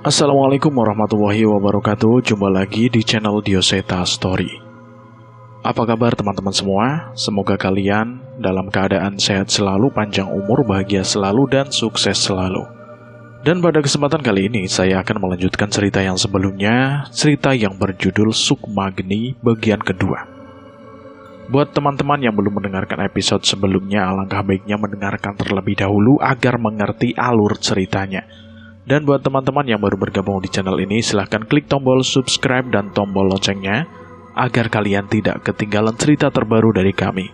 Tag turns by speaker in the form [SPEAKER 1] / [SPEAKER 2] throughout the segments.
[SPEAKER 1] Assalamualaikum warahmatullahi wabarakatuh. Jumpa lagi di channel Dioseta Story. Apa kabar teman-teman semua? Semoga kalian dalam keadaan sehat selalu, panjang umur, bahagia selalu, dan sukses selalu. Dan pada kesempatan kali ini saya akan melanjutkan cerita yang sebelumnya, cerita yang berjudul Sukmagni bagian kedua. Buat teman-teman yang belum mendengarkan episode sebelumnya, alangkah baiknya mendengarkan terlebih dahulu agar mengerti alur ceritanya. Dan buat teman-teman yang baru bergabung di channel ini, silahkan klik tombol subscribe dan tombol loncengnya agar kalian tidak ketinggalan cerita terbaru dari kami.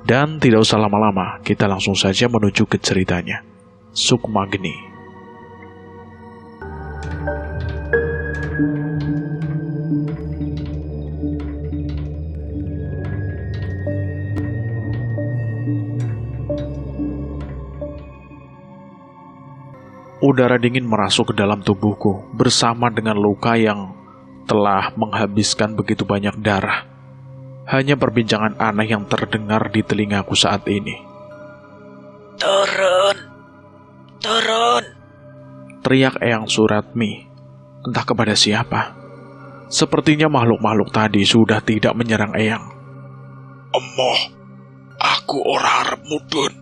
[SPEAKER 1] Dan tidak usah lama-lama, kita langsung saja menuju ke ceritanya. Sukmagni. Udara dingin merasuk ke dalam tubuhku bersama dengan luka yang telah menghabiskan begitu banyak darah. Hanya perbincangan aneh yang terdengar di telingaku saat ini.
[SPEAKER 2] Turun! Turun!
[SPEAKER 1] Teriak Eyang Suratmi. Entah kepada siapa. Sepertinya makhluk-makhluk tadi sudah tidak menyerang Eyang.
[SPEAKER 2] Emoh, aku ora arep mudhun.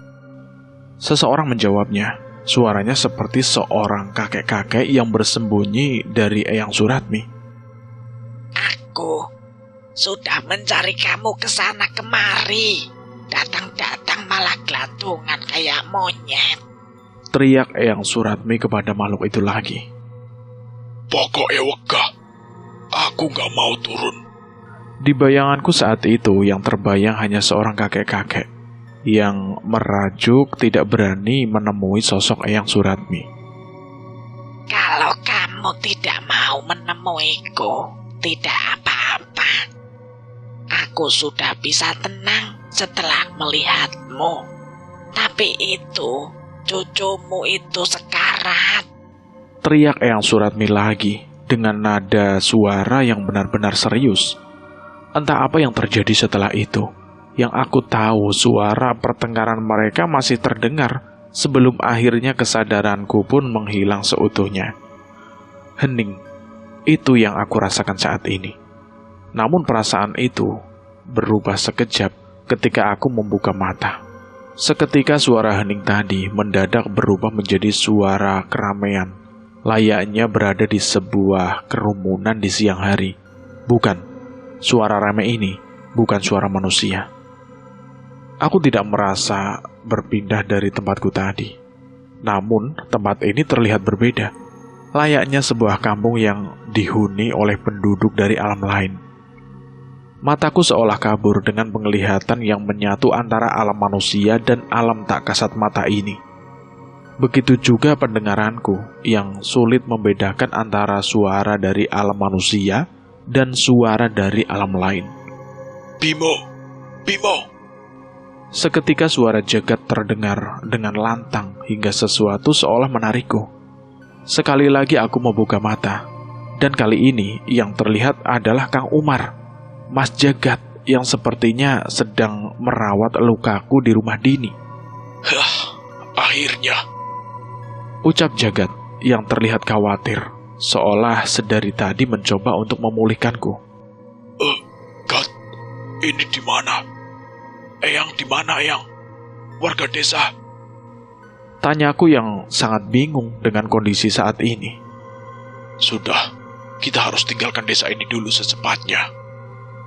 [SPEAKER 1] Seseorang menjawabnya. Suaranya seperti seorang kakek-kakek yang bersembunyi dari Eyang Suratmi.
[SPEAKER 2] Aku sudah mencari kamu ke sana kemari. Datang-datang malah gelantungan kayak monyet.
[SPEAKER 1] Teriak Eyang Suratmi kepada makhluk itu lagi.
[SPEAKER 2] Pokoknya wegah, aku gak mau turun.
[SPEAKER 1] Di bayanganku saat itu yang terbayang hanya seorang kakek-kakek yang merajuk tidak berani menemui sosok Eyang Suratmi.
[SPEAKER 2] Kalau kamu tidak mau menemuiku, tidak apa-apa. Aku sudah bisa tenang setelah melihatmu. Tapi itu, cucumu itu sekarat.
[SPEAKER 1] Teriak Eyang Suratmi lagi dengan nada suara yang benar-benar serius. Entah apa yang terjadi setelah itu. Yang aku tahu suara pertengkaran mereka masih terdengar sebelum akhirnya kesadaranku pun menghilang seutuhnya. Hening, itu yang aku rasakan saat ini. Namun perasaan itu berubah sekejap ketika aku membuka mata. Seketika suara hening tadi mendadak berubah menjadi suara keramaian, layaknya berada di sebuah kerumunan di siang hari. Bukan, suara ramai ini bukan suara manusia. Aku tidak merasa berpindah dari tempatku tadi. Namun, tempat ini terlihat berbeda. Layaknya sebuah kampung yang dihuni oleh penduduk dari alam lain. Mataku seolah kabur dengan penglihatan yang menyatu antara alam manusia dan alam tak kasat mata ini. Begitu juga pendengaranku yang sulit membedakan antara suara dari alam manusia dan suara dari alam lain.
[SPEAKER 2] Bimo! Bimo!
[SPEAKER 1] Seketika suara jagat terdengar dengan lantang hingga sesuatu seolah menarikku. Sekali lagi aku membuka mata, dan kali ini yang terlihat adalah Kang Umar, Mas Jagat yang sepertinya sedang merawat lukaku di rumah Dini.
[SPEAKER 2] Hah, akhirnya.
[SPEAKER 1] Ucap Jagat yang terlihat khawatir, seolah sedari tadi mencoba untuk memulihkanku.
[SPEAKER 2] Gat, ini di mana? Eyang di mana, Eyang? Warga desa?
[SPEAKER 1] Tanyaku yang sangat bingung dengan kondisi saat ini.
[SPEAKER 2] Sudah, kita harus tinggalkan desa ini dulu secepatnya,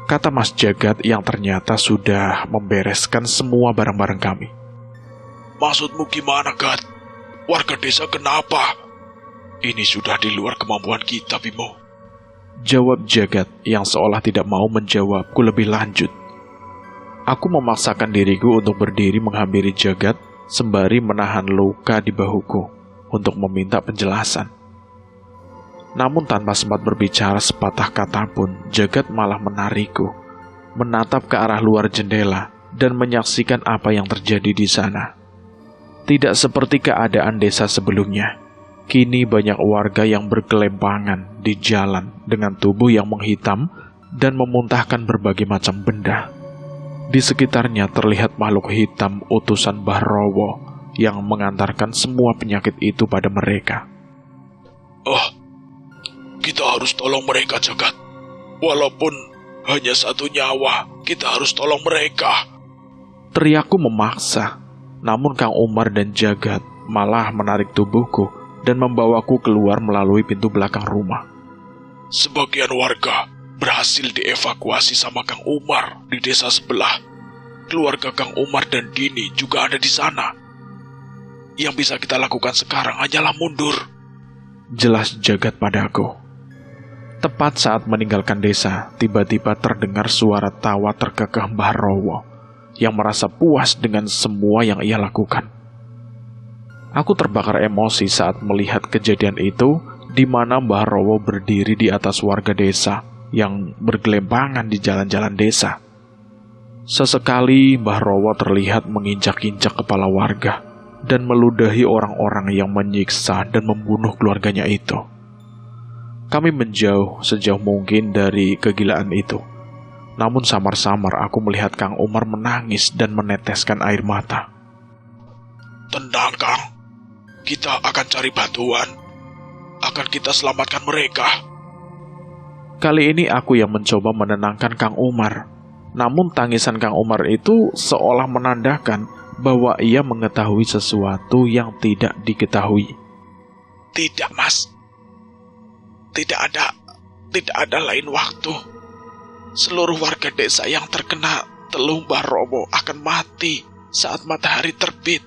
[SPEAKER 1] kata Mas Jagat yang ternyata sudah membereskan semua barang-barang kami.
[SPEAKER 2] Maksudmu gimana, Gat? Warga desa kenapa? Ini sudah di luar kemampuan kita, Bimo.
[SPEAKER 1] Jawab Jagat yang seolah tidak mau menjawabku lebih lanjut. Aku memaksakan diriku untuk berdiri menghampiri Jagat sembari menahan luka di bahuku untuk meminta penjelasan. Namun tanpa sempat berbicara sepatah kata pun, Jagat malah menarikku, menatap ke arah luar jendela dan menyaksikan apa yang terjadi di sana. Tidak seperti keadaan desa sebelumnya. Kini banyak warga yang bergelempangan di jalan dengan tubuh yang menghitam dan memuntahkan berbagai macam benda. Di sekitarnya terlihat makhluk hitam utusan Bahrowo yang mengantarkan semua penyakit itu pada mereka.
[SPEAKER 2] Oh, kita harus tolong mereka, Jagat. Walaupun hanya satu nyawa, kita harus tolong mereka.
[SPEAKER 1] Teriakku memaksa, namun Kang Umar dan Jagat malah menarik tubuhku dan membawaku keluar melalui pintu belakang rumah.
[SPEAKER 2] Sebagian warga berhasil dievakuasi sama Kang Umar di desa sebelah. Keluarga Kang Umar dan Dini juga ada di sana. Yang bisa kita lakukan sekarang hanyalah mundur.
[SPEAKER 1] Jelas Jagat padaku. Tepat saat meninggalkan desa, tiba-tiba terdengar suara tawa terkekeh Mbah Rowo yang merasa puas dengan semua yang ia lakukan. Aku terbakar emosi saat melihat kejadian itu, di mana Mbah Rowo berdiri di atas warga desa yang bergelimpangan di jalan-jalan desa. Sesekali Mbah Rowo terlihat menginjak-injak kepala warga dan meludahi orang-orang yang menyiksa dan membunuh keluarganya itu. Kami menjauh sejauh mungkin dari kegilaan itu. Namun samar-samar aku melihat Kang Umar menangis dan meneteskan air mata.
[SPEAKER 2] Tenang, Kang. Kita akan cari bantuan. Akan kita selamatkan mereka.
[SPEAKER 1] Kali ini aku yang mencoba menenangkan Kang Umar. Namun tangisan Kang Umar itu seolah menandakan bahwa ia mengetahui sesuatu yang tidak diketahui.
[SPEAKER 2] Tidak, Mas. Tidak ada lain waktu. Seluruh warga desa yang terkena teluh Mbah Rowo akan mati saat matahari terbit.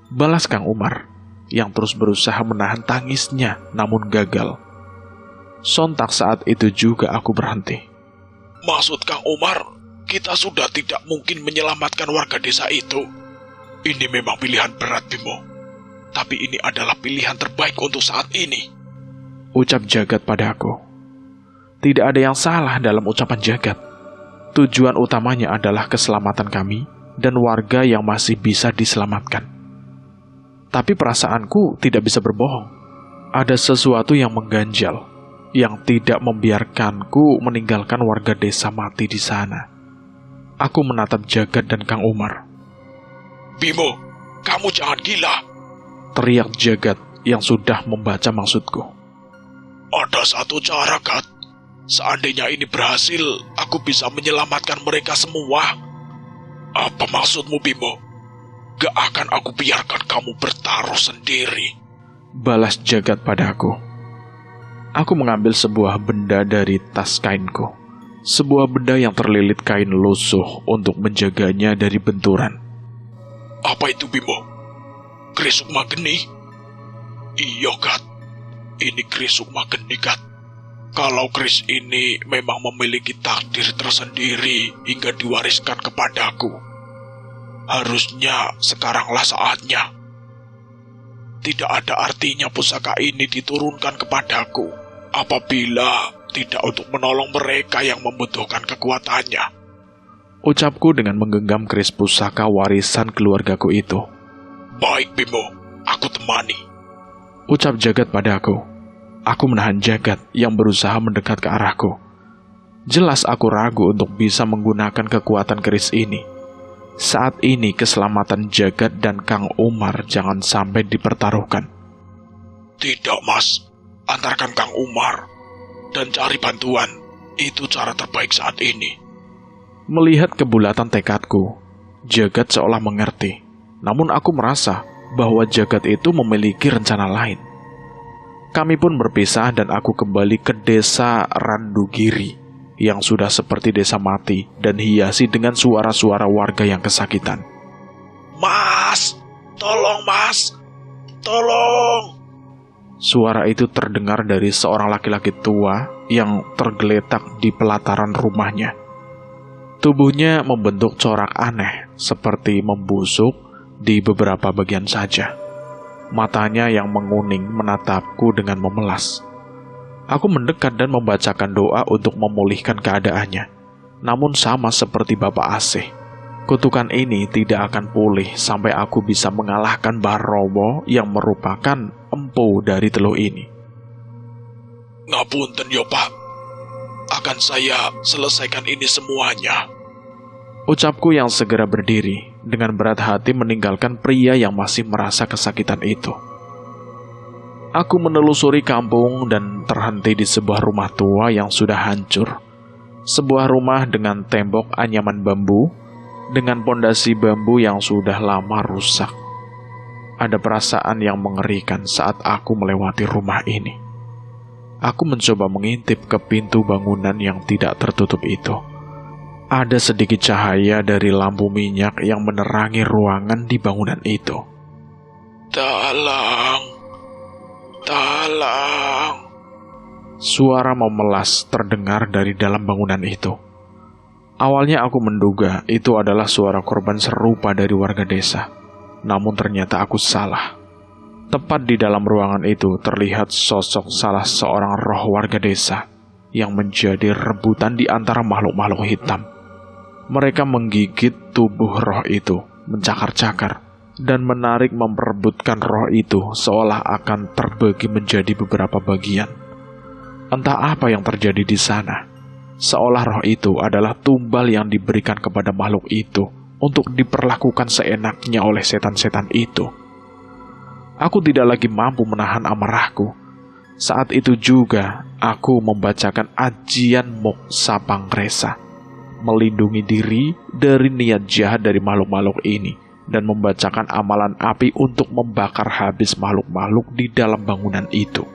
[SPEAKER 1] Balas Kang Umar, yang terus berusaha menahan tangisnya namun gagal. Sontak saat itu juga aku berhenti.
[SPEAKER 2] Maksud Kang Umar, kita sudah tidak mungkin menyelamatkan warga desa itu. Ini memang pilihan berat, Bimo. Tapi ini adalah pilihan terbaik untuk saat ini.
[SPEAKER 1] Ucap Jagat padaku. Tidak ada yang salah dalam ucapan Jagat. Tujuan utamanya adalah keselamatan kami dan warga yang masih bisa diselamatkan. Tapi perasaanku tidak bisa berbohong. Ada sesuatu yang mengganjal, yang tidak membiarkanku meninggalkan warga desa mati di sana. Aku menatap Jagat dan Kang Umar.
[SPEAKER 2] Bimo, kamu jangan gila.
[SPEAKER 1] Teriak Jagat yang sudah membaca maksudku.
[SPEAKER 2] Ada satu cara, Gat. Seandainya ini berhasil, aku bisa menyelamatkan mereka semua. Apa maksudmu, Bimo? Gak akan aku biarkan kamu bertaruh sendiri.
[SPEAKER 1] Balas Jagat padaku. Aku mengambil sebuah benda dari tas kainku. Sebuah benda yang terlilit kain lusuh untuk menjaganya dari benturan.
[SPEAKER 2] Apa itu, Bimo? Keris Sukma Geni? Iya, Gat. Ini keris Sukma Geni, Gat. Kalau keris ini memang memiliki takdir tersendiri hingga diwariskan kepadaku, harusnya sekaranglah saatnya. Tidak ada artinya pusaka ini diturunkan kepadaku apabila tidak untuk menolong mereka yang membutuhkan kekuatannya.
[SPEAKER 1] Ucapku dengan menggenggam keris pusaka warisan keluargaku itu.
[SPEAKER 2] Baik, Bimo, aku temani.
[SPEAKER 1] Ucap Jagat padaku. Aku menahan Jagat yang berusaha mendekat ke arahku. Jelas aku ragu untuk bisa menggunakan kekuatan keris ini. Saat ini keselamatan Jagat dan Kang Umar jangan sampai dipertaruhkan.
[SPEAKER 2] Tidak, Mas. Antarkan Kang Umar dan cari bantuan. Itu cara terbaik saat ini.
[SPEAKER 1] Melihat kebulatan tekadku, Jagat seolah mengerti. Namun aku merasa bahwa Jagat itu memiliki rencana lain. Kami pun berpisah dan aku kembali ke desa Randugiri yang sudah seperti desa mati dan hiasi dengan suara-suara warga yang kesakitan.
[SPEAKER 2] Mas, tolong Mas, tolong.
[SPEAKER 1] Suara itu terdengar dari seorang laki-laki tua yang tergeletak di pelataran rumahnya. Tubuhnya membentuk corak aneh seperti membusuk di beberapa bagian saja. Matanya yang menguning menatapku dengan memelas. Aku mendekat dan membacakan doa untuk memulihkan keadaannya. Namun sama seperti Bapak Asih, kutukan ini tidak akan pulih sampai aku bisa mengalahkan Mbah Rowo yang merupakan empu dari teluh ini.
[SPEAKER 2] Ngapunten ya, Pak. Akan saya selesaikan ini semuanya.
[SPEAKER 1] Ucapku yang segera berdiri, dengan berat hati meninggalkan pria yang masih merasa kesakitan itu. Aku menelusuri kampung dan terhenti di sebuah rumah tua yang sudah hancur. Sebuah rumah dengan tembok anyaman bambu, dengan pondasi bambu yang sudah lama rusak. Ada perasaan yang mengerikan saat aku melewati rumah ini. Aku mencoba mengintip ke pintu bangunan yang tidak tertutup itu. Ada sedikit cahaya dari lampu minyak yang menerangi ruangan di bangunan itu.
[SPEAKER 2] Tolong! Tolong!
[SPEAKER 1] Suara memelas terdengar dari dalam bangunan itu. Awalnya aku menduga itu adalah suara korban serupa dari warga desa. Namun ternyata aku salah. Tepat di dalam ruangan itu terlihat sosok salah seorang roh warga desa yang menjadi rebutan di antara makhluk-makhluk hitam. Mereka menggigit tubuh roh itu, mencakar-cakar, dan menarik memperebutkan roh itu seolah akan terbagi menjadi beberapa bagian. Entah apa yang terjadi di sana. Seolah roh itu adalah tumbal yang diberikan kepada makhluk itu untuk diperlakukan seenaknya oleh setan-setan itu. Aku tidak lagi mampu menahan amarahku. Saat itu juga aku membacakan ajian Moksa Pangresa, melindungi diri dari niat jahat dari makhluk-makhluk ini, dan membacakan amalan api untuk membakar habis makhluk-makhluk di dalam bangunan itu.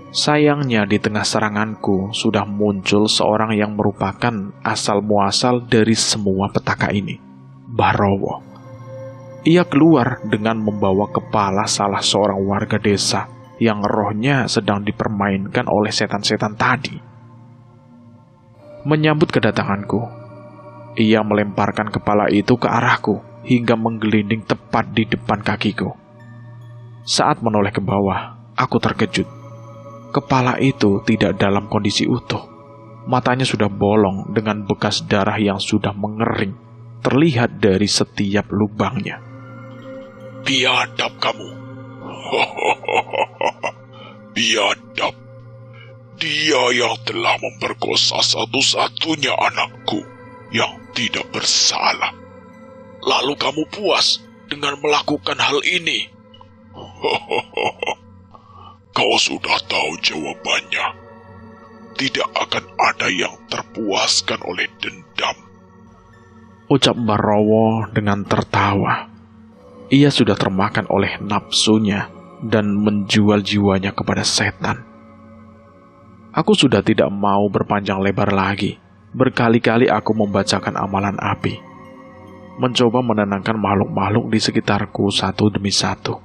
[SPEAKER 1] Sayangnya di tengah seranganku sudah muncul seorang yang merupakan asal-muasal dari semua petaka ini, Barowo. Ia keluar dengan membawa kepala salah seorang warga desa yang rohnya sedang dipermainkan oleh setan-setan tadi. Menyambut kedatanganku, ia melemparkan kepala itu ke arahku hingga menggelinding tepat di depan kakiku. Saat menoleh ke bawah, aku terkejut. Kepala itu tidak dalam kondisi utuh. Matanya sudah bolong dengan bekas darah yang sudah mengering, terlihat dari setiap lubangnya.
[SPEAKER 2] Biadab kamu. Biadab. Dia yang telah memperkosa satu-satunya anakku yang tidak bersalah. Lalu kamu puas dengan melakukan hal ini? Kau sudah tahu jawabannya. Tidak akan ada yang terpuaskan oleh dendam.
[SPEAKER 1] Ucap Barowo dengan tertawa. Ia sudah termakan oleh nafsunya dan menjual jiwanya kepada setan. Aku sudah tidak mau berpanjang lebar lagi. Berkali-kali aku membacakan amalan api, mencoba menenangkan makhluk-makhluk di sekitarku satu demi satu.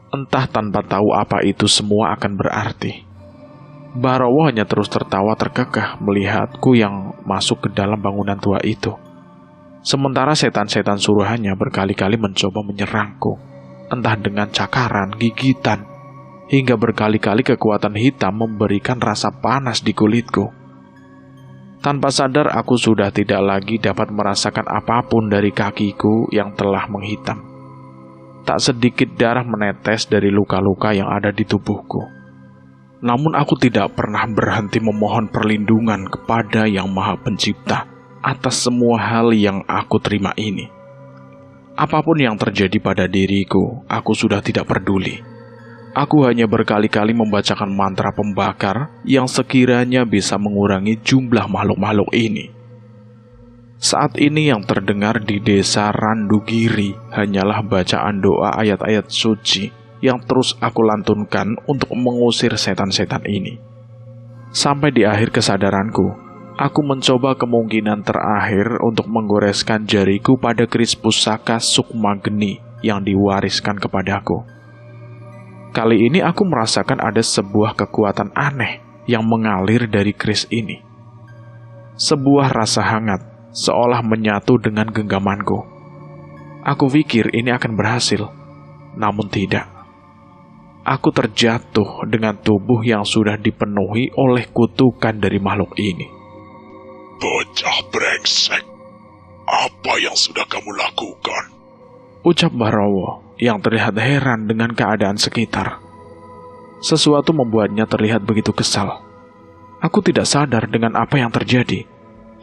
[SPEAKER 1] Entah tanpa tahu apa itu semua akan berarti. Barowo hanya terus tertawa terkekeh melihatku yang masuk ke dalam bangunan tua itu. Sementara setan-setan suruhannya berkali-kali mencoba menyerangku, entah dengan cakaran, gigitan, hingga berkali-kali kekuatan hitam memberikan rasa panas di kulitku. Tanpa sadar aku sudah tidak lagi dapat merasakan apapun dari kakiku yang telah menghitam. Tak sedikit darah menetes dari luka-luka yang ada di tubuhku. Namun aku tidak pernah berhenti memohon perlindungan kepada Yang Maha Pencipta atas semua hal yang aku terima ini. Apapun yang terjadi pada diriku, aku sudah tidak peduli. Aku hanya berkali-kali membacakan mantra pembakar yang sekiranya bisa mengurangi jumlah makhluk-makhluk ini. Saat ini yang terdengar di desa Randugiri hanyalah bacaan doa ayat-ayat suci yang terus aku lantunkan untuk mengusir setan-setan ini. Sampai di akhir kesadaranku, aku mencoba kemungkinan terakhir untuk menggoreskan jariku pada keris pusaka Sukmageni yang diwariskan kepadaku. Kali ini aku merasakan ada sebuah kekuatan aneh yang mengalir dari keris ini. Sebuah rasa hangat seolah menyatu dengan genggamanku. Aku pikir ini akan berhasil, namun tidak. Aku terjatuh dengan tubuh yang sudah dipenuhi oleh kutukan dari makhluk ini.
[SPEAKER 2] Bocah brengsek, apa yang sudah kamu lakukan?
[SPEAKER 1] Ucap Barowo yang terlihat heran dengan keadaan sekitar. Sesuatu membuatnya terlihat begitu kesal. Aku tidak sadar dengan apa yang terjadi.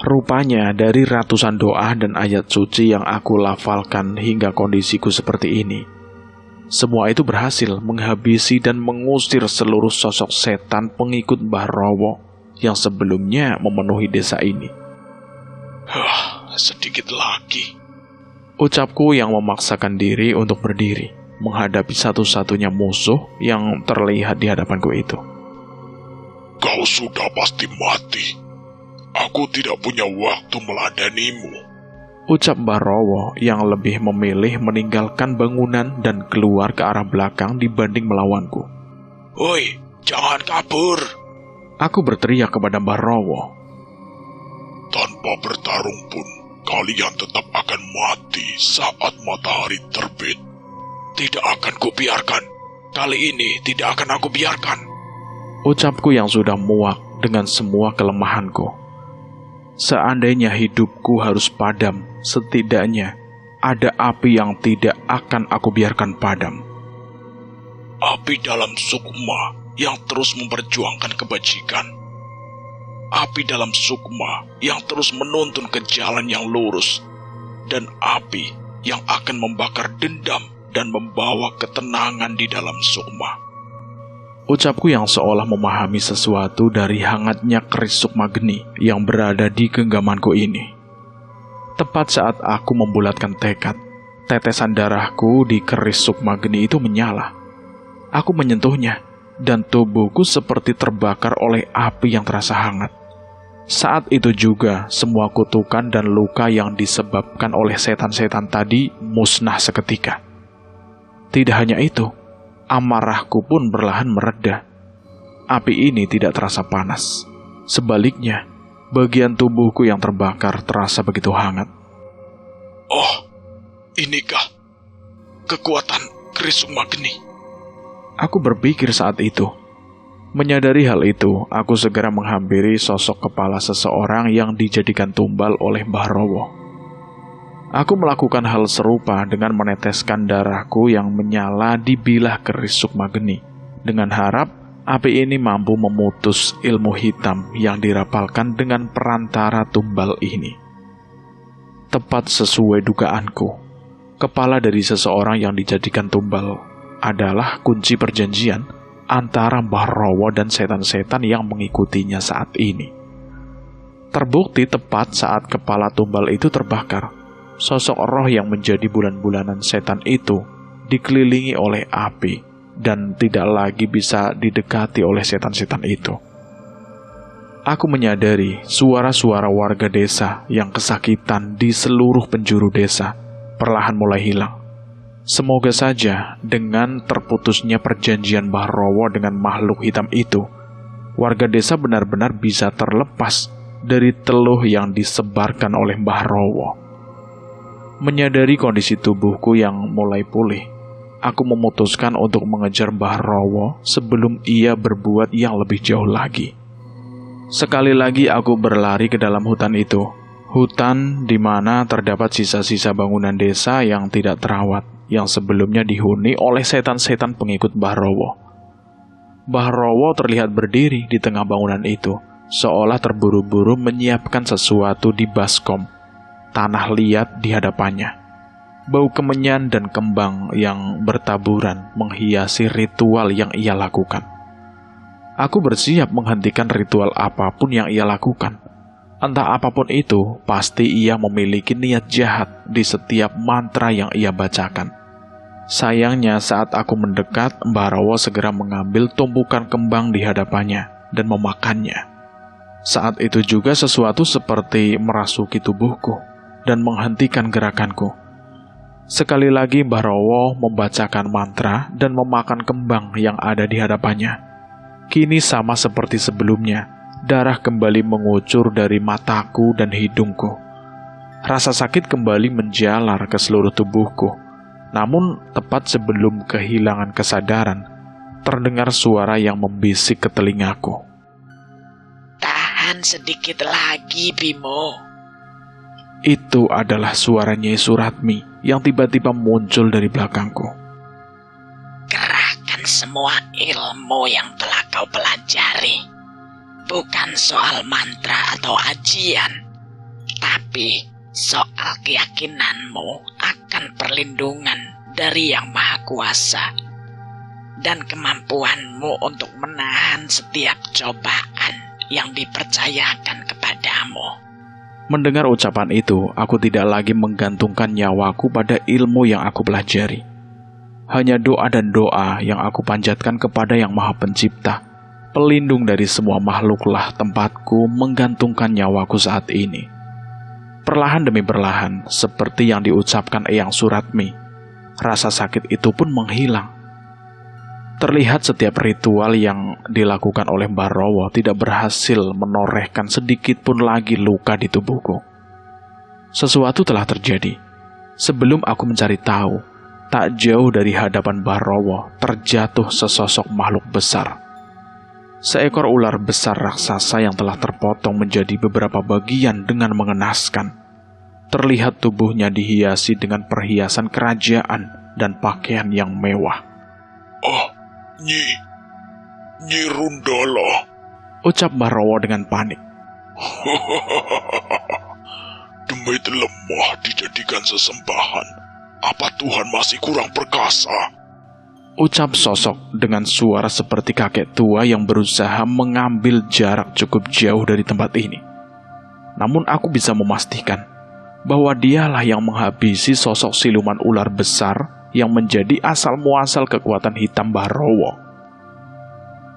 [SPEAKER 1] Rupanya dari ratusan doa dan ayat suci yang aku lafalkan hingga kondisiku seperti ini, Semua itu berhasil menghabisi dan mengusir seluruh sosok setan pengikut Mbah Rowo yang sebelumnya memenuhi desa ini.
[SPEAKER 2] Sedikit lagi.
[SPEAKER 1] Ucapku yang memaksakan diri untuk berdiri, menghadapi satu-satunya musuh yang terlihat di hadapanku itu.
[SPEAKER 2] Kau sudah pasti mati. Aku tidak punya waktu meladanimu.
[SPEAKER 1] Ucap Mbah Rowo yang lebih memilih meninggalkan bangunan dan keluar ke arah belakang dibanding melawanku.
[SPEAKER 2] Woi, jangan kabur.
[SPEAKER 1] Aku berteriak kepada Mbah Rowo.
[SPEAKER 2] Tanpa bertarung pun, kalian tetap akan mati saat matahari terbit. Tidak akan kubiarkan. Kali ini tidak akan aku biarkan.
[SPEAKER 1] Ucapku yang sudah muak dengan semua kelemahanku. Seandainya hidupku harus padam, setidaknya ada api yang tidak akan aku biarkan padam.
[SPEAKER 2] Api dalam sukma yang terus memperjuangkan kebajikan. Api dalam sukma yang terus menuntun ke jalan yang lurus. Dan api yang akan membakar dendam dan membawa ketenangan di dalam sukma.
[SPEAKER 1] Ucapku yang seolah memahami sesuatu dari hangatnya keris sukma geni yang berada di genggamanku ini. Tepat saat aku membulatkan tekad, tetesan darahku di keris sukma geni itu menyala. Aku menyentuhnya, dan tubuhku seperti terbakar oleh api yang terasa hangat. Saat itu juga, semua kutukan dan luka yang disebabkan oleh setan-setan tadi musnah seketika. Tidak hanya itu, amarahku pun perlahan mereda. Api ini tidak terasa panas. Sebaliknya, bagian tubuhku yang terbakar terasa begitu hangat.
[SPEAKER 2] Oh, inikah kekuatan keris sukma geni?
[SPEAKER 1] Aku berpikir saat itu. Menyadari hal itu, aku segera menghampiri sosok kepala seseorang yang dijadikan tumbal oleh Mbah Rowo. Aku melakukan hal serupa dengan meneteskan darahku yang menyala di bilah keris sukma geni, dengan harap api ini mampu memutus ilmu hitam yang dirapalkan dengan perantara tumbal ini. Tepat sesuai dugaanku, kepala dari seseorang yang dijadikan tumbal adalah kunci perjanjian antara Mbah Rowo dan setan-setan yang mengikutinya saat ini. Terbukti tepat saat kepala tumbal itu terbakar, sosok roh yang menjadi bulan-bulanan setan itu dikelilingi oleh api dan tidak lagi bisa didekati oleh setan-setan itu. Aku menyadari suara-suara warga desa yang kesakitan di seluruh penjuru desa perlahan mulai hilang. Semoga saja dengan terputusnya perjanjian Mbah Rowo dengan makhluk hitam itu, warga desa benar-benar bisa terlepas dari teluh yang disebarkan oleh Mbah Rowo. Menyadari kondisi tubuhku yang mulai pulih, aku memutuskan untuk mengejar Mbah Rowo sebelum ia berbuat yang lebih jauh lagi. Sekali lagi aku berlari ke dalam hutan itu, hutan di mana terdapat sisa-sisa bangunan desa yang tidak terawat, yang sebelumnya dihuni oleh setan-setan pengikut Mbah Rowo. Mbah Rowo terlihat berdiri di tengah bangunan itu, seolah terburu-buru menyiapkan sesuatu di baskom. Tanah liat di hadapannya. Bau kemenyan dan kembang yang bertaburan menghiasi ritual yang ia lakukan. Aku bersiap menghentikan ritual apapun yang ia lakukan. Entah apapun itu, pasti ia memiliki niat jahat di setiap mantra yang ia bacakan. Sayangnya saat aku mendekat, Mbah Rowo segera mengambil tumpukan kembang di hadapannya dan memakannya. Saat itu juga sesuatu seperti merasuki tubuhku dan menghentikan gerakanku. Sekali lagi Mbah Rowo membacakan mantra dan memakan kembang yang ada di hadapannya. Kini sama seperti sebelumnya, darah kembali mengucur dari mataku dan hidungku. Rasa sakit kembali menjalar ke seluruh tubuhku. Namun tepat sebelum kehilangan kesadaran, terdengar suara yang membisik ke telingaku.
[SPEAKER 3] Tahan sedikit lagi, Bimo.
[SPEAKER 1] Itu adalah suara Nyai Suratmi yang tiba-tiba muncul dari belakangku.
[SPEAKER 3] Kerahkan semua ilmu yang telah kau pelajari. Bukan soal mantra atau ajian, tapi soal keyakinanmu akan perlindungan dari Yang Maha Kuasa dan kemampuanmu untuk menahan setiap cobaan yang dipercayakan kepadamu.
[SPEAKER 1] Mendengar ucapan itu, aku tidak lagi menggantungkan nyawaku pada ilmu yang aku pelajari. Hanya doa dan doa yang aku panjatkan kepada Yang Maha Pencipta, pelindung dari semua makhluklah tempatku menggantungkan nyawaku saat ini. Perlahan demi perlahan, seperti yang diucapkan Eyang Suratmi, rasa sakit itu pun menghilang. Terlihat setiap ritual yang dilakukan oleh Mbah Rowo tidak berhasil menorehkan sedikit pun lagi luka di tubuhku. Sesuatu telah terjadi. Sebelum aku mencari tahu, tak jauh dari hadapan Mbah Rowo terjatuh sesosok makhluk besar. Seekor ular besar raksasa yang telah terpotong menjadi beberapa bagian dengan mengenaskan. Terlihat tubuhnya dihiasi dengan perhiasan kerajaan dan pakaian yang mewah.
[SPEAKER 2] "Oh, Nyi Rundolo,"
[SPEAKER 1] ucap Mbah Rowo dengan panik.
[SPEAKER 2] "Demit lemah dijadikan sesembahan. Apa Tuhan masih kurang perkasa?"
[SPEAKER 1] Ucap sosok dengan suara seperti kakek tua yang berusaha mengambil jarak cukup jauh dari tempat ini. Namun aku bisa memastikan bahwa dialah yang menghabisi sosok siluman ular besar yang menjadi asal-muasal kekuatan hitam Mbah Rowo.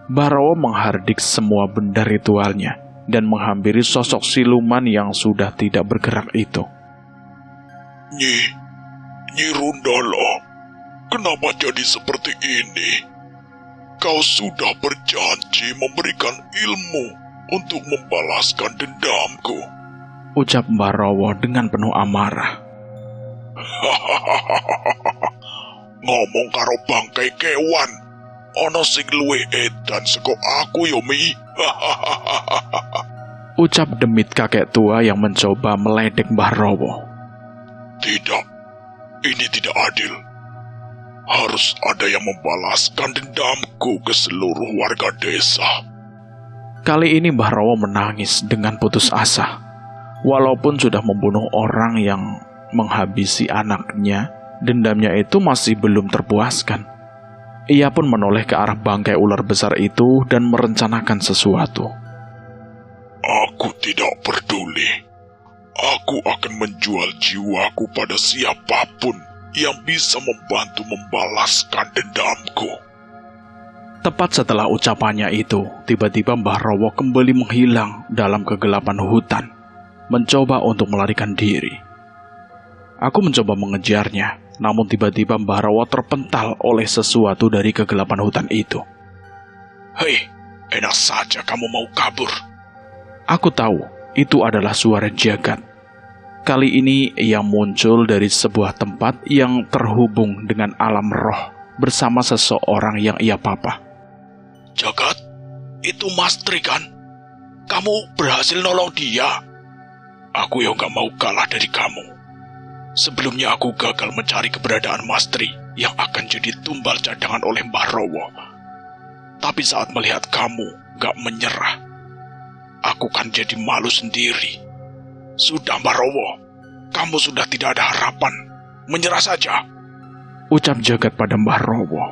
[SPEAKER 1] Mbah Rowo menghardik semua benda ritualnya dan menghampiri sosok siluman yang sudah tidak bergerak itu.
[SPEAKER 2] Nyi Rundolo, kenapa jadi seperti ini? Kau sudah berjanji memberikan ilmu untuk membalaskan dendamku.
[SPEAKER 1] Ucap Mbah Rowo dengan penuh amarah.
[SPEAKER 2] Ngomong karo bangkai kewan, ono sing luwih edan saka aku yo, Mi.
[SPEAKER 1] Ucap demit kakek tua yang mencoba meledek Mbah Rowo.
[SPEAKER 2] Tidak, ini tidak adil. Harus ada yang membalaskan dendamku ke seluruh warga desa.
[SPEAKER 1] Kali ini Mbah Rowo menangis dengan putus asa. Walaupun sudah membunuh orang yang menghabisi anaknya, dendamnya itu masih belum terpuaskan. Ia pun menoleh ke arah bangkai ular besar itu dan merencanakan sesuatu.
[SPEAKER 2] Aku tidak peduli. Aku akan menjual jiwaku pada siapapun yang bisa membantu membalaskan dendamku.
[SPEAKER 1] Tepat setelah ucapannya itu, tiba-tiba Mbah Rowo kembali menghilang dalam kegelapan hutan, mencoba untuk melarikan diri. Aku mencoba mengejarnya, namun tiba-tiba Mbah Rowo terpental oleh sesuatu dari kegelapan hutan itu.
[SPEAKER 2] Hei, enak saja kamu mau kabur.
[SPEAKER 1] Aku tahu itu adalah suara jagat. Kali ini ia muncul dari sebuah tempat yang terhubung dengan alam roh bersama seseorang yang ia papa.
[SPEAKER 2] Jagat, itu Mastri kan? Kamu berhasil nolong dia. Aku yang gak mau kalah dari kamu. Sebelumnya aku gagal mencari keberadaan Mastri yang akan jadi tumbal cadangan oleh Mbah Rowo. Tapi saat melihat kamu gak menyerah, aku kan jadi malu sendiri. Sudah Mbah Rowo, kamu sudah tidak ada harapan. Menyerah saja.
[SPEAKER 1] Ucap Jagat pada Mbah Rowo.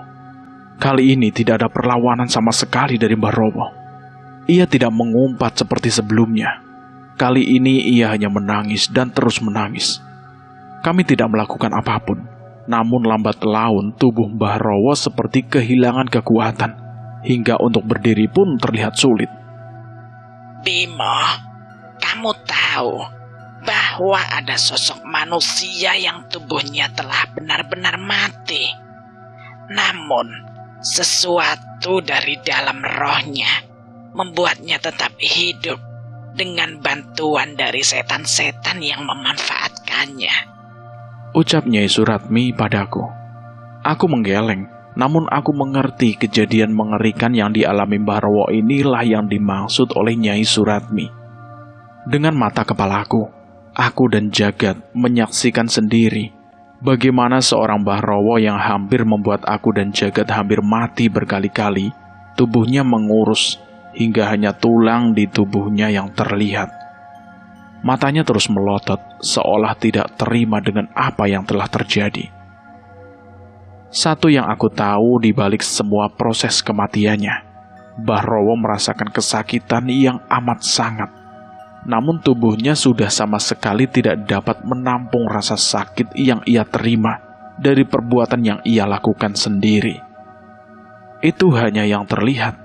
[SPEAKER 1] Kali ini tidak ada perlawanan sama sekali dari Mbah Rowo. Ia tidak mengumpat seperti sebelumnya. Kali ini ia hanya menangis dan terus menangis. Kami tidak melakukan apapun. Namun lambat laun tubuh Mbah Rowo seperti kehilangan kekuatan. Hingga untuk berdiri pun terlihat sulit.
[SPEAKER 3] Bimo, kamu tahu bahwa ada sosok manusia yang tubuhnya telah benar-benar mati. Namun, sesuatu dari dalam rohnya membuatnya tetap hidup dengan bantuan dari setan-setan yang memanfaatkannya.
[SPEAKER 1] Ucap Nyai Suratmi padaku. Aku menggeleng, namun aku mengerti kejadian mengerikan yang dialami Mbah Rowo inilah yang dimaksud oleh Nyai Suratmi. Dengan mata kepalaku, aku dan Jagat menyaksikan sendiri bagaimana seorang Mbah Rowo yang hampir membuat aku dan Jagat hampir mati berkali-kali, tubuhnya mengurus hingga hanya tulang di tubuhnya yang terlihat. Matanya terus melotot seolah tidak terima dengan apa yang telah terjadi. Satu yang aku tahu di balik semua proses kematiannya, Mbah Rowo merasakan kesakitan yang amat sangat. Namun tubuhnya sudah sama sekali tidak dapat menampung rasa sakit yang ia terima dari perbuatan yang ia lakukan sendiri. Itu hanya yang terlihat.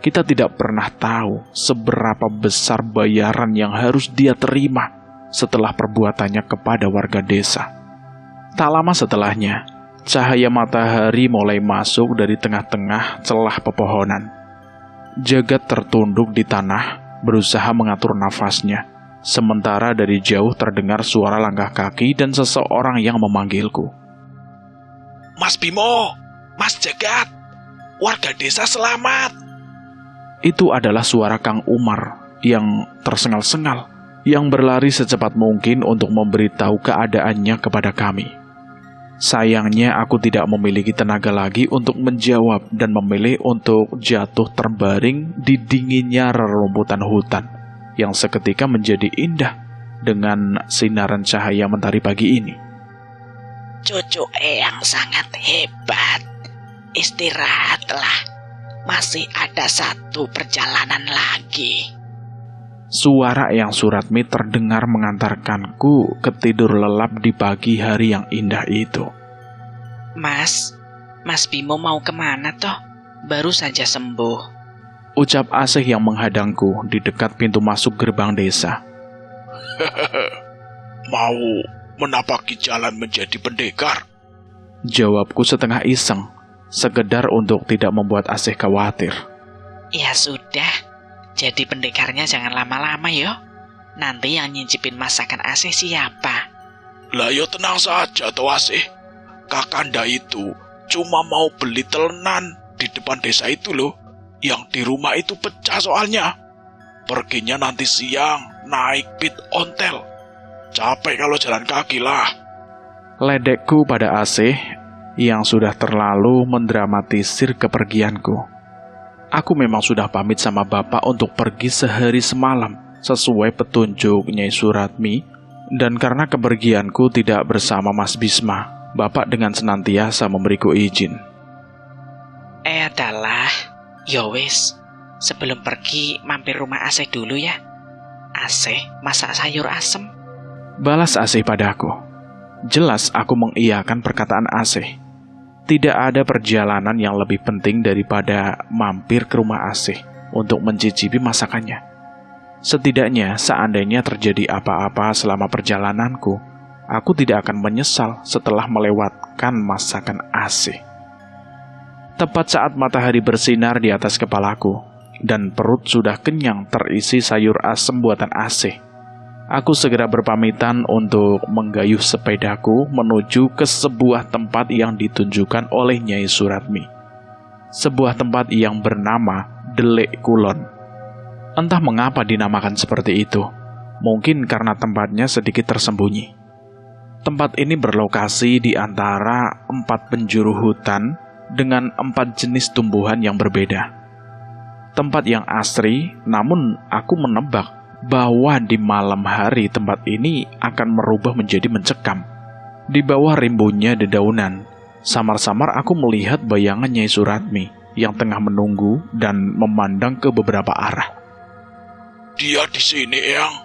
[SPEAKER 1] Kita tidak pernah tahu seberapa besar bayaran yang harus dia terima setelah perbuatannya kepada warga desa. Tak lama setelahnya, cahaya matahari mulai masuk dari tengah-tengah celah pepohonan. Jagat tertunduk di tanah, berusaha mengatur nafasnya. Sementara dari jauh terdengar suara langkah kaki dan seseorang yang memanggilku.
[SPEAKER 2] Mas Bimo, Mas Jagat, warga desa selamat.
[SPEAKER 1] Itu adalah suara Kang Umar yang tersengal-sengal, yang berlari secepat mungkin untuk memberitahu keadaannya kepada kami. Sayangnya aku tidak memiliki tenaga lagi untuk menjawab dan memilih untuk jatuh terbaring di dinginnya rerumputan hutan yang seketika menjadi indah dengan sinaran cahaya mentari pagi ini.
[SPEAKER 3] Cucu Eyang sangat hebat. Istirahatlah. Masih ada satu perjalanan lagi.
[SPEAKER 1] Suara Eyang Suratmi terdengar mengantarkanku ke tidur lelap di pagi hari yang indah itu.
[SPEAKER 4] Mas Bimo mau kemana toh? Baru saja sembuh.
[SPEAKER 1] Ucap Asih yang menghadangku di dekat pintu masuk gerbang desa.
[SPEAKER 2] Mau menapaki jalan menjadi pendekar?
[SPEAKER 1] Jawabku setengah iseng, sekedar untuk tidak membuat Asih khawatir.
[SPEAKER 4] Ya sudah. Jadi pendekarnya jangan lama-lama yo. Nanti yang nyicipin masakan Asih siapa?
[SPEAKER 2] Lah yo tenang saja toh Asih. Kakanda itu cuma mau beli telenan di depan desa itu loh. Yang di rumah itu pecah soalnya. Perginya nanti siang naik pit ontel. Capek kalau jalan kaki lah.
[SPEAKER 1] Ledekku pada Asih yang sudah terlalu mendramatisir kepergianku. Aku memang sudah pamit sama bapak untuk pergi sehari semalam sesuai petunjuk Nyai Suratmi, dan karena kepergianku tidak bersama Mas Bisma, bapak dengan senantiasa memberiku izin.
[SPEAKER 4] Adalah, yowis, sebelum pergi mampir rumah Asih dulu ya. Asih masak sayur asem.
[SPEAKER 1] Balas Asih padaku. Jelas aku mengiyakan perkataan Asih. Tidak ada perjalanan yang lebih penting daripada mampir ke rumah Asih untuk mencicipi masakannya. Setidaknya seandainya terjadi apa-apa selama perjalananku, aku tidak akan menyesal setelah melewatkan masakan Asih. Tepat saat matahari bersinar di atas kepalaku, dan perut sudah kenyang terisi sayur asem buatan Asih, aku segera berpamitan untuk menggayuh sepedaku menuju ke sebuah tempat yang ditunjukkan oleh Nyai Suratmi. Sebuah tempat yang bernama Delik Kulon. Entah mengapa dinamakan seperti itu. Mungkin karena tempatnya sedikit tersembunyi. Tempat ini berlokasi di antara 4 penjuru hutan dengan 4 jenis tumbuhan yang berbeda. Tempat yang asri, namun aku menebak bahwa di malam hari tempat ini akan merubah menjadi mencekam. Di bawah rimbunnya dedaunan, samar-samar aku melihat bayangan Nyai Suratmi yang tengah menunggu dan memandang ke beberapa arah.
[SPEAKER 2] Dia di sini, Eyang.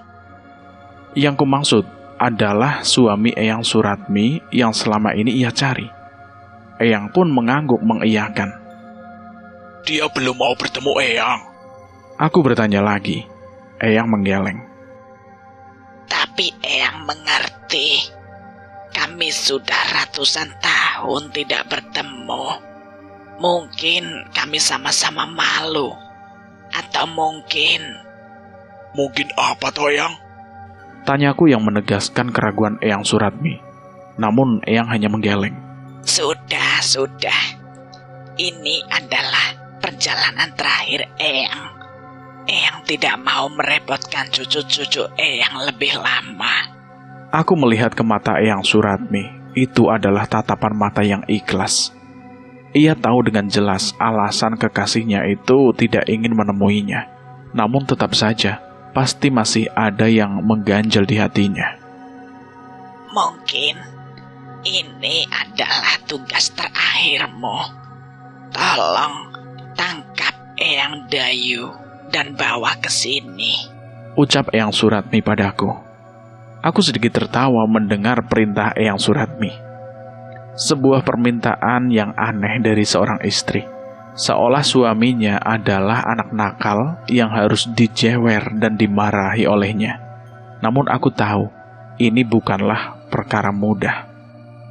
[SPEAKER 1] Yang kumaksud adalah suami Eyang Suratmi yang selama ini ia cari. Eyang pun mengangguk mengiyakan.
[SPEAKER 2] Dia belum mau bertemu Eyang.
[SPEAKER 1] Aku bertanya lagi. Eyang menggeleng.
[SPEAKER 3] Tapi Eyang mengerti. Kami sudah ratusan tahun tidak bertemu. Mungkin kami sama-sama malu. Atau mungkin
[SPEAKER 2] apa toh, Eyang?
[SPEAKER 1] Tanyaku yang menegaskan keraguan Eyang Suratmi. Namun Eyang hanya menggeleng.
[SPEAKER 3] Sudah. Ini adalah perjalanan terakhir Eyang. Eyang tidak mau merepotkan cucu-cucu Eyang lebih lama.
[SPEAKER 1] Aku melihat ke mata Eyang Suratmi. Itu adalah tatapan mata yang ikhlas. Ia tahu dengan jelas alasan kekasihnya itu tidak ingin menemuinya. Namun tetap saja, pasti masih ada yang mengganjal di hatinya.
[SPEAKER 3] Mungkin Ini adalah tugas terakhirmu. Tolong tangkap Eyang Dayu dan bawa ke sini.
[SPEAKER 1] Ucap Eyang Suratmi padaku. Aku sedikit tertawa mendengar perintah Eyang Suratmi. Sebuah permintaan yang aneh dari seorang istri. Seolah suaminya adalah anak nakal yang harus dijewer dan dimarahi olehnya. Namun aku tahu, ini bukanlah perkara mudah.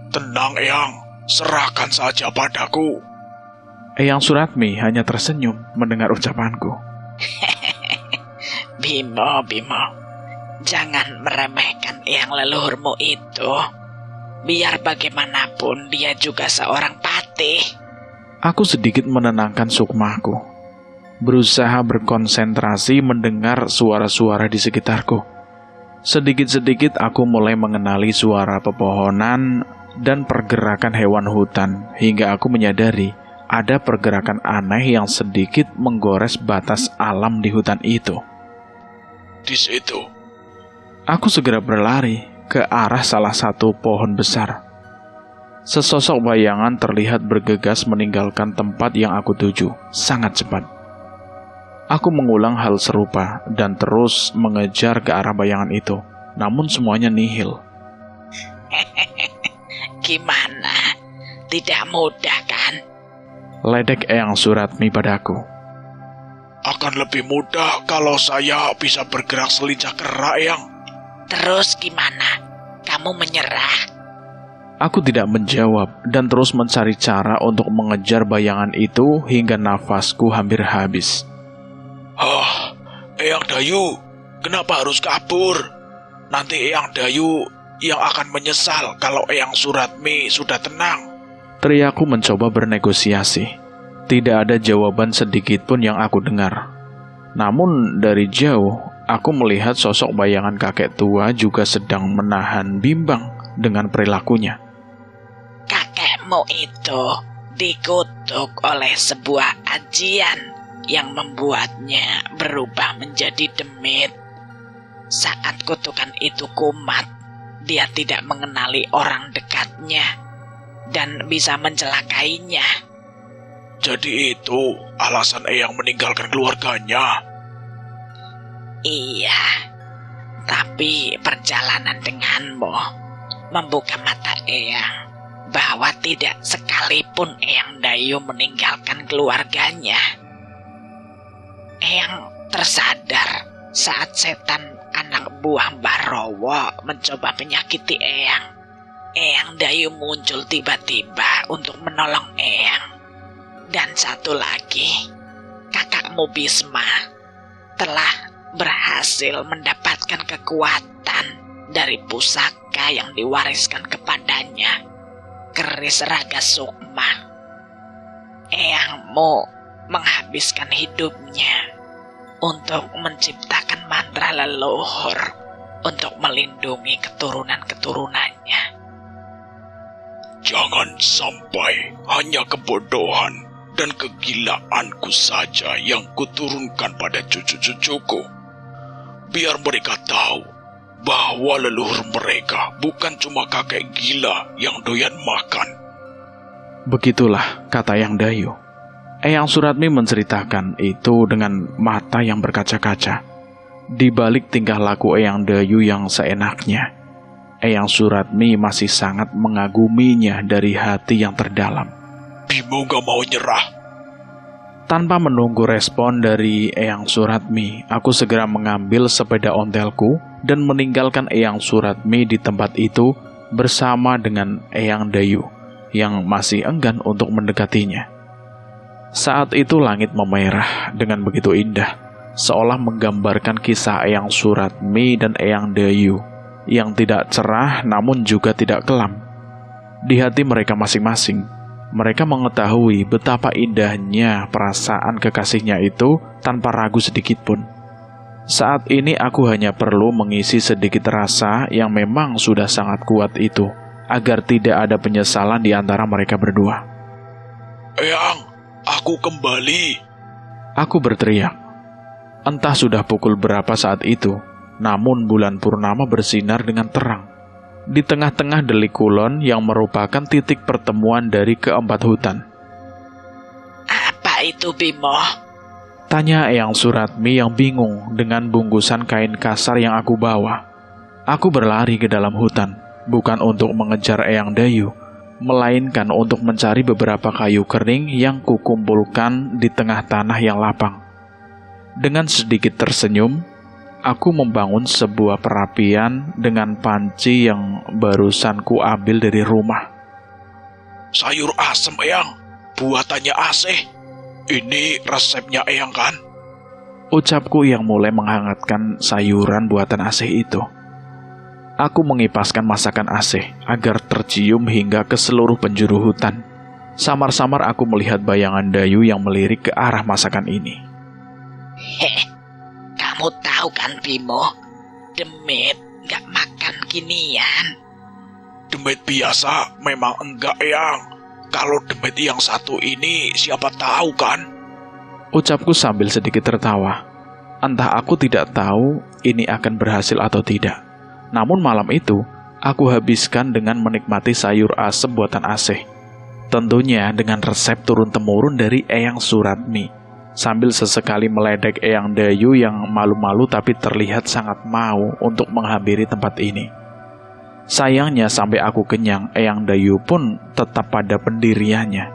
[SPEAKER 2] Tenang, Eyang. Serahkan saja padaku.
[SPEAKER 1] Eyang Suratmi hanya tersenyum mendengar ucapanku.
[SPEAKER 3] Bimo, jangan meremehkan Eyang leluhurmu itu. Biar bagaimanapun dia juga seorang patih.
[SPEAKER 1] Aku sedikit menenangkan sukmaku, berusaha berkonsentrasi mendengar suara-suara di sekitarku. Sedikit-sedikit aku mulai mengenali suara pepohonan dan pergerakan hewan hutan, hingga aku menyadari ada pergerakan aneh yang sedikit menggores batas alam di hutan itu.
[SPEAKER 2] Di situ.
[SPEAKER 1] Aku segera berlari ke arah salah satu pohon besar. Sesosok bayangan terlihat bergegas meninggalkan tempat yang aku tuju, sangat cepat. Aku mengulang hal serupa dan terus mengejar ke arah bayangan itu, namun semuanya nihil.
[SPEAKER 3] Gimana? Tidak mudah kan?
[SPEAKER 1] Ledek Eyang Suratmi padaku.
[SPEAKER 2] Akan lebih mudah kalau saya bisa bergerak selincah kera, Eyang.
[SPEAKER 3] Terus gimana? Kamu menyerah?
[SPEAKER 1] Aku tidak menjawab dan terus mencari cara untuk mengejar bayangan itu hingga nafasku hampir habis.
[SPEAKER 2] Eyang Dayu, kenapa harus kabur? Nanti Eyang Dayu yang akan menyesal kalau Eyang Suratmi sudah tenang.
[SPEAKER 1] Teriakku mencoba bernegosiasi. Tidak ada jawaban sedikit pun yang aku dengar. Namun dari jauh, aku melihat sosok bayangan kakek tua juga sedang menahan bimbang dengan perilakunya.
[SPEAKER 3] Kakekmu itu dikutuk oleh sebuah ajian yang membuatnya berubah menjadi demit. Saat kutukan itu kumat, dia tidak mengenali orang dekatnya dan bisa mencelakainya.
[SPEAKER 2] Jadi itu alasan Eyang meninggalkan keluarganya?
[SPEAKER 3] Iya, tapi perjalanan denganmu membuka mata Eyang bahwa tidak sekalipun Eyang Dayu meninggalkan keluarganya. Eyang tersadar saat setan anak buah Mbah Rowo mencoba menyakiti Eyang. Eyang Dayu muncul tiba-tiba untuk menolong Eyang. Dan satu lagi, kakakmu Bisma telah berhasil mendapatkan kekuatan dari pusaka yang diwariskan kepadanya, keris Raga Sukma. Eyangmu menghabiskan hidupnya untuk menciptakan mantra leluhur untuk melindungi keturunan-keturunannya.
[SPEAKER 2] Jangan sampai hanya kebodohan dan kegilaanku saja yang kuturunkan pada cucu-cucuku. Biar mereka tahu bahwa leluhur mereka bukan cuma kakek gila yang doyan makan.
[SPEAKER 1] Begitulah kata Eyang Dayu. Eyang Suratmi menceritakan itu dengan mata yang berkaca-kaca. Di balik tingkah laku Eyang Dayu yang seenaknya, Eyang Suratmi masih sangat mengaguminya dari hati yang terdalam.
[SPEAKER 2] Bimo gak mau nyerah.
[SPEAKER 1] Tanpa menunggu respon dari Eyang Suratmi, aku segera mengambil sepeda ontelku dan meninggalkan Eyang Suratmi di tempat itu bersama dengan Eyang Dayu yang masih enggan untuk mendekatinya. Saat itu langit memerah dengan begitu indah, seolah menggambarkan kisah Eyang Suratmi dan Eyang Dayu yang tidak cerah namun juga tidak kelam. Di hati mereka masing-masing, mereka mengetahui betapa indahnya perasaan kekasihnya itu tanpa ragu sedikit pun. Saat ini aku hanya perlu mengisi sedikit rasa yang memang sudah sangat kuat itu, agar tidak ada penyesalan di antara mereka berdua.
[SPEAKER 2] Eyang, aku kembali.
[SPEAKER 1] Aku berteriak. Entah sudah pukul berapa saat itu, namun bulan purnama bersinar dengan terang. di tengah-tengah Delik Kulon yang merupakan titik pertemuan dari keempat hutan.
[SPEAKER 3] Apa itu, Bimo?
[SPEAKER 1] Tanya Eyang Suratmi yang bingung dengan bungkusan kain kasar yang aku bawa. Aku berlari ke dalam hutan, bukan untuk mengejar Eyang Dayu, melainkan untuk mencari beberapa kayu kering yang kukumpulkan di tengah tanah yang lapang. Dengan sedikit tersenyum, aku membangun sebuah perapian dengan panci yang barusan ku ambil dari rumah.
[SPEAKER 2] Sayur asem, Eyang. Buatannya Asih. Ini resepnya Eyang kan?
[SPEAKER 1] Ucapku yang mulai menghangatkan sayuran buatan Asih itu. Aku mengipaskan masakan Asih agar tercium hingga ke seluruh penjuru hutan. Samar-samar aku melihat bayangan Dayu yang melirik ke arah masakan ini.
[SPEAKER 3] Kamu tahu kan, Bimo? Demit nggak makan ginian.
[SPEAKER 2] Demit biasa memang enggak, Eyang. Kalau demit yang satu ini siapa tahu kan?
[SPEAKER 1] Ucapku sambil sedikit tertawa. Entah aku tidak tahu ini akan berhasil atau tidak. Namun malam itu, aku habiskan dengan menikmati sayur asem buatan Asih. Tentunya dengan resep turun-temurun dari Eyang Suratmi. Sambil sesekali meledek Eyang Dayu yang malu-malu tapi terlihat sangat mau untuk menghampiri tempat ini. Sayangnya sampai aku kenyang, Eyang Dayu pun tetap pada pendiriannya.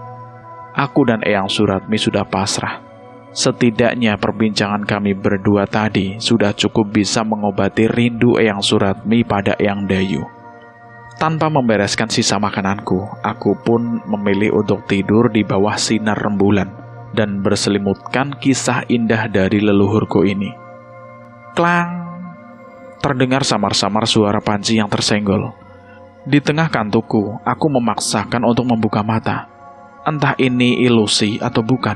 [SPEAKER 1] Aku dan Eyang Suratmi sudah pasrah. Setidaknya perbincangan kami berdua tadi sudah cukup bisa mengobati rindu Eyang Suratmi pada Eyang Dayu. Tanpa membereskan sisa makananku, aku pun memilih untuk tidur di bawah sinar rembulan dan berselimutkan kisah indah dari leluhurku ini. Klang! Terdengar samar-samar suara panci yang tersenggol. Di tengah kantukku, aku memaksakan untuk membuka mata. Entah ini ilusi atau bukan.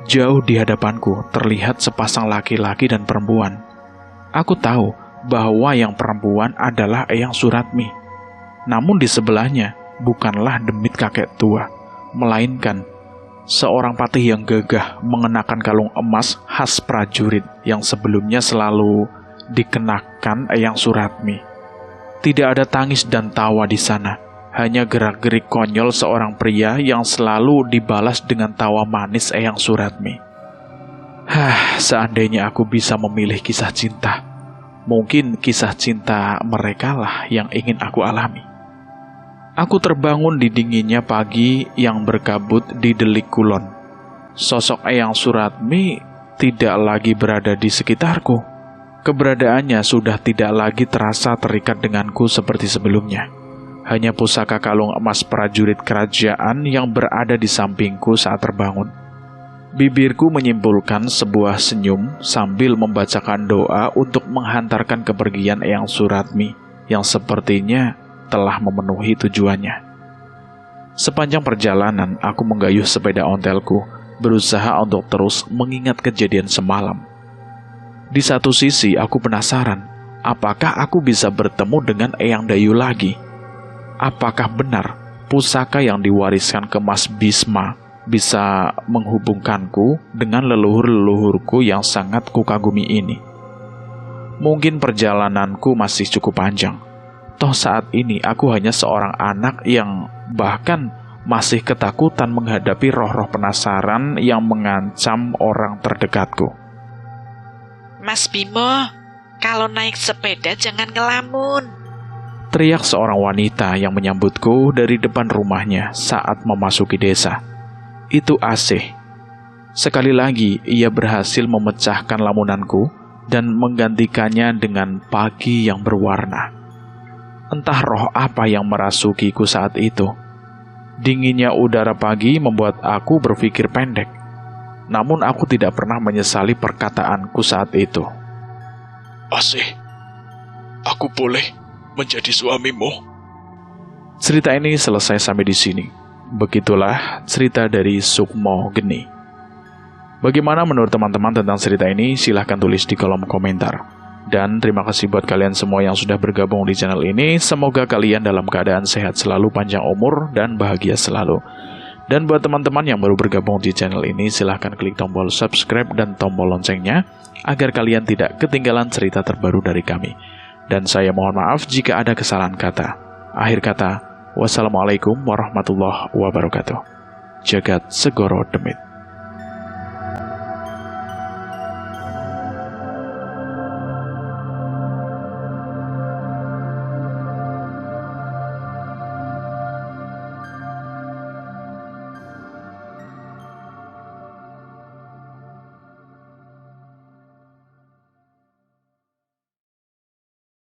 [SPEAKER 1] Jauh di hadapanku terlihat sepasang laki-laki dan perempuan. Aku tahu bahwa yang perempuan adalah Eyang Suratmi. Namun di sebelahnya bukanlah demit kakek tua, melainkan seorang patih yang gagah mengenakan kalung emas khas prajurit yang sebelumnya selalu dikenakan Eyang Suratmi. Tidak ada tangis dan tawa di sana, hanya gerak-gerik konyol seorang pria yang selalu dibalas dengan tawa manis Eyang Suratmi. Seandainya aku bisa memilih kisah cinta, mungkin kisah cinta mereka lah yang ingin aku alami. Aku terbangun di dinginnya pagi yang berkabut di Delik Kulon. Sosok Eyang Suratmi tidak lagi berada di sekitarku. Keberadaannya sudah tidak lagi terasa terikat denganku seperti sebelumnya. Hanya pusaka kalung emas prajurit kerajaan yang berada di sampingku saat terbangun. Bibirku menyimpulkan sebuah senyum sambil membacakan doa untuk menghantarkan kepergian Eyang Suratmi yang sepertinya telah memenuhi tujuannya. Sepanjang perjalanan, aku menggayuh sepeda ontelku, berusaha untuk terus mengingat kejadian semalam. Di satu sisi, aku penasaran, apakah aku bisa bertemu dengan Eyang Dayu lagi? Apakah benar pusaka yang diwariskan ke Mas Bisma bisa menghubungkanku dengan leluhur-leluhurku yang sangat kukagumi ini? Mungkin perjalananku masih cukup panjang. Toh saat ini aku hanya seorang anak yang bahkan masih ketakutan menghadapi roh-roh penasaran yang mengancam orang terdekatku.
[SPEAKER 4] Mas Bimo, kalau naik sepeda jangan ngelamun.
[SPEAKER 1] Teriak seorang wanita yang menyambutku dari depan rumahnya saat memasuki desa. Itu Asih. Sekali lagi ia berhasil memecahkan lamunanku dan menggantikannya dengan pagi yang berwarna. Entah roh apa yang merasukiku saat itu. Dinginnya udara pagi membuat aku berpikir pendek. Namun aku tidak pernah menyesali perkataanku saat itu.
[SPEAKER 2] Asih, aku boleh menjadi suamimu?
[SPEAKER 1] Cerita ini selesai sampai di sini. Begitulah cerita dari Sukmo Geni. Bagaimana menurut teman-teman tentang cerita ini? Silahkan tulis di kolom komentar. Dan terima kasih buat kalian semua yang sudah bergabung di channel ini. Semoga kalian dalam keadaan sehat selalu, panjang umur, dan bahagia selalu. Dan buat teman-teman yang baru bergabung di channel ini, silahkan klik tombol subscribe dan tombol loncengnya, agar kalian tidak ketinggalan cerita terbaru dari kami. Dan saya mohon maaf jika ada kesalahan kata. Akhir kata, wassalamualaikum warahmatullahi wabarakatuh. Jagat Segoro Demit.